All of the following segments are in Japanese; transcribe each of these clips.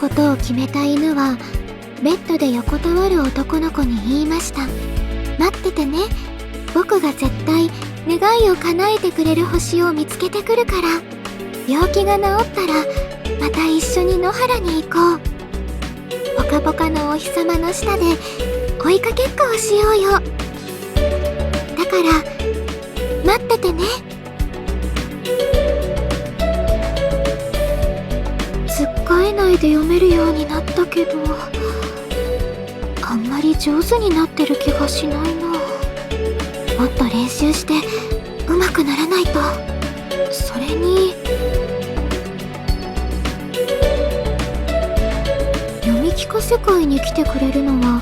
ことを決めた犬はベッドで横たわる男の子に言いました。待っててね、僕が絶対願いを叶えてくれる星を見つけてくるから、病気が治ったらまた一緒に野原に行こう。ポカポカのお日様の下で追いかけっこをしようよ。だから待っててね。つっかえないで読めるようになったけど、あんまり上手になってる気がしないな。もっと練習して上手くならないと。それに読み聞かせ会に来てくれるのは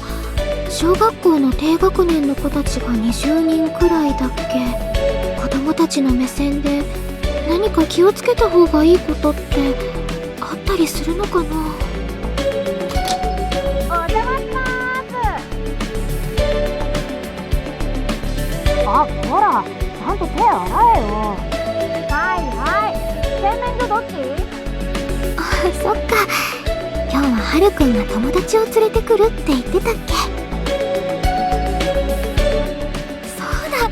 小学校の低学年の子たちが20人くらいだっけ。子供たちの目線で何か気をつけた方がいいことってあったりするのかな。お邪魔しまーす。あ、ほら、ちゃんと手洗えよ。はいはい。洗面所どっち？あ、そっか。今日ははるくんが友達を連れてくるって言ってたっけ。そうだ。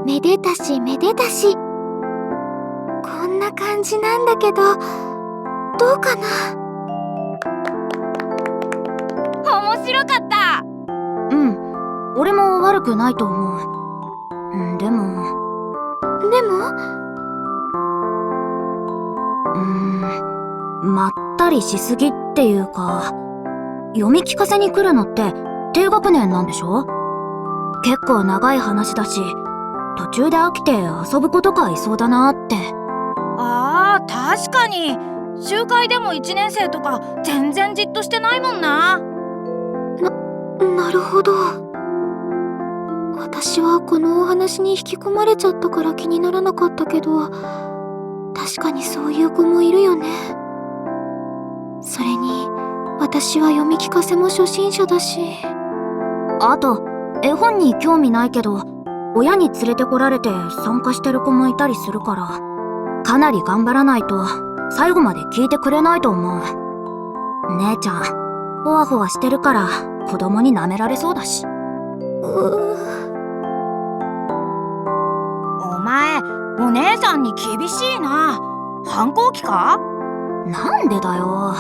めでたしめでたし。こんな感じなんだけど、どうかな。面白かった。うん、俺も悪くないと思う。でもまったりしすぎっていうか、読み聞かせに来るのって低学年なんでしょ？結構長い話だし、途中で飽きて遊ぶ子とかいそうだなって。あー、確かに集会でも1年生とか全然じっとしてないもんな。なるほど。私はこのお話に引き込まれちゃったから気にならなかったけど、確かにそういう子もいるよね。それに私は読み聞かせも初心者だし。あと、絵本に興味ないけど親に連れてこられて参加してる子もいたりするから、かなり頑張らないと最後まで聞いてくれないと思う。姉ちゃんほわほわしてるから子供に舐められそうだし。お前、お姉さんに厳しいな。反抗期か？なんでだよ。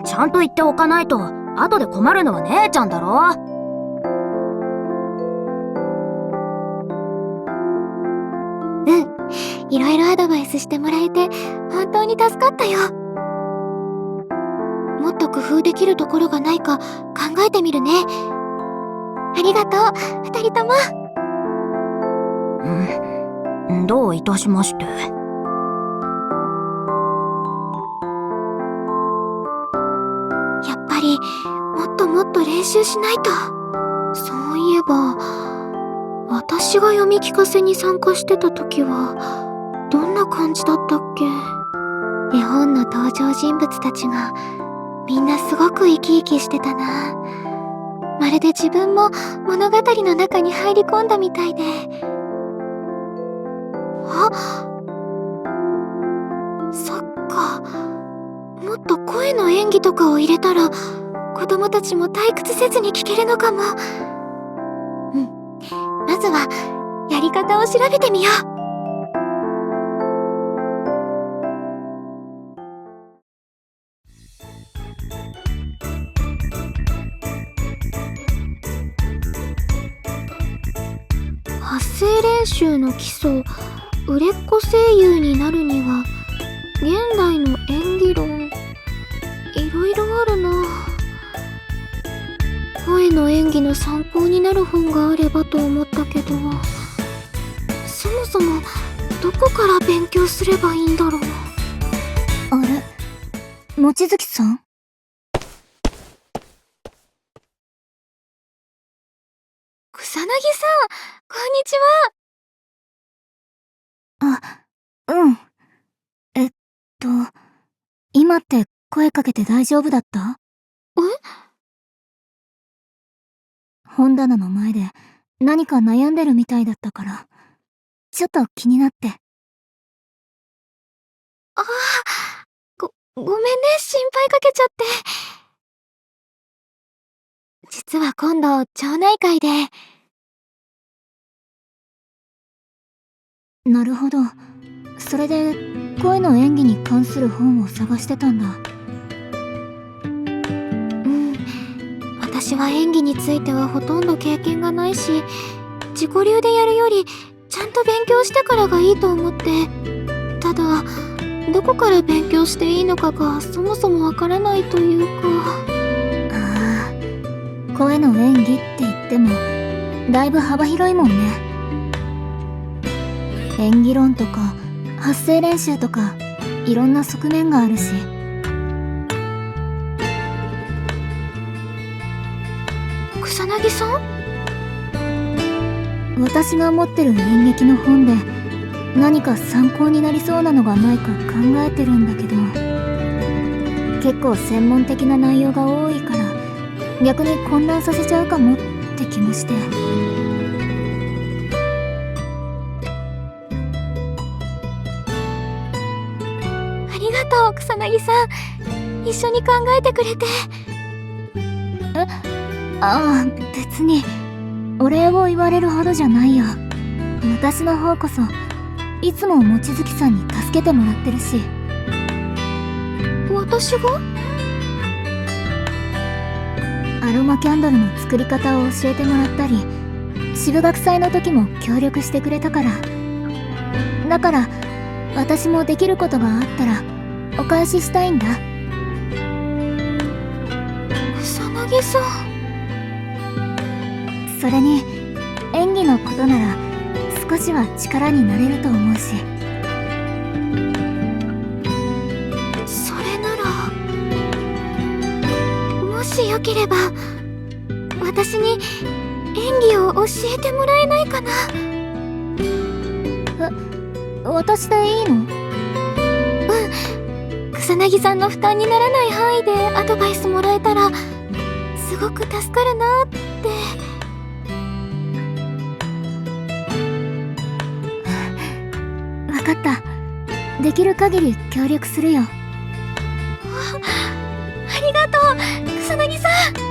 ちゃんと言っておかないと後で困るのは姉ちゃんだろ。いろいろアドバイスしてもらえて本当に助かったよ。もっと工夫できるところがないか考えてみるね。ありがとう、二人とも。どういたしまして。やっぱりもっともっと練習しないと。そういえば私が読み聞かせに参加してた時はどんな感じだったっけ。絵本の登場人物たちがみんなすごく生き生きしてたな。まるで自分も物語の中に入り込んだみたいで。あ、そっか。もっと声の演技とかを入れたら子供たちも退屈せずに聞けるのかも。まずはやり方を調べてみよう。発声練習の基礎、売れっ子声優になるには現代の演技論、いろいろあるな。声の演技の参考になる本があればと思ったけど、そもそもどこから勉強すればいいんだろう。あれ、望月さん？草薙さん、こんにちは。うん。今って声かけて大丈夫だった？本棚の前で何か悩んでるみたいだったから。ちょっと気になって。ああ、ごめんね、心配かけちゃって。実は今度、町内会で。なるほど。それで、声の演技に関する本を探してたんだ。私は演技についてはほとんど経験がないし、自己流でやるよりちゃんと勉強してからがいいと思って。ただどこから勉強していいのかがそもそもわからないというか。ああ、声の演技って言ってもだいぶ幅広いもんね。演技論とか発声練習とかいろんな側面があるし。草薙さん？私が持ってる演劇の本で何か参考になりそうなのがないか考えてるんだけど、結構専門的な内容が多いから逆に混乱させちゃうかもって気もして。ありがとう、草薙さん。一緒に考えてくれて。ああ、別にお礼を言われるほどじゃないよ。私の方こそいつも望月さんに助けてもらってるし。私が？アロマキャンドルの作り方を教えてもらったり、支部学祭の時も協力してくれたから。だから私もできることがあったらお返ししたいんだ。草薙さん。それに演技のことなら少しは力になれると思うし。それなら、もしよければ私に演技を教えてもらえないかな。私でいいの？草薙さんの負担にならない範囲でアドバイスもらえたらすごく助かるなって。分かった。できる限り協力するよ。ありがとう、草薙さん。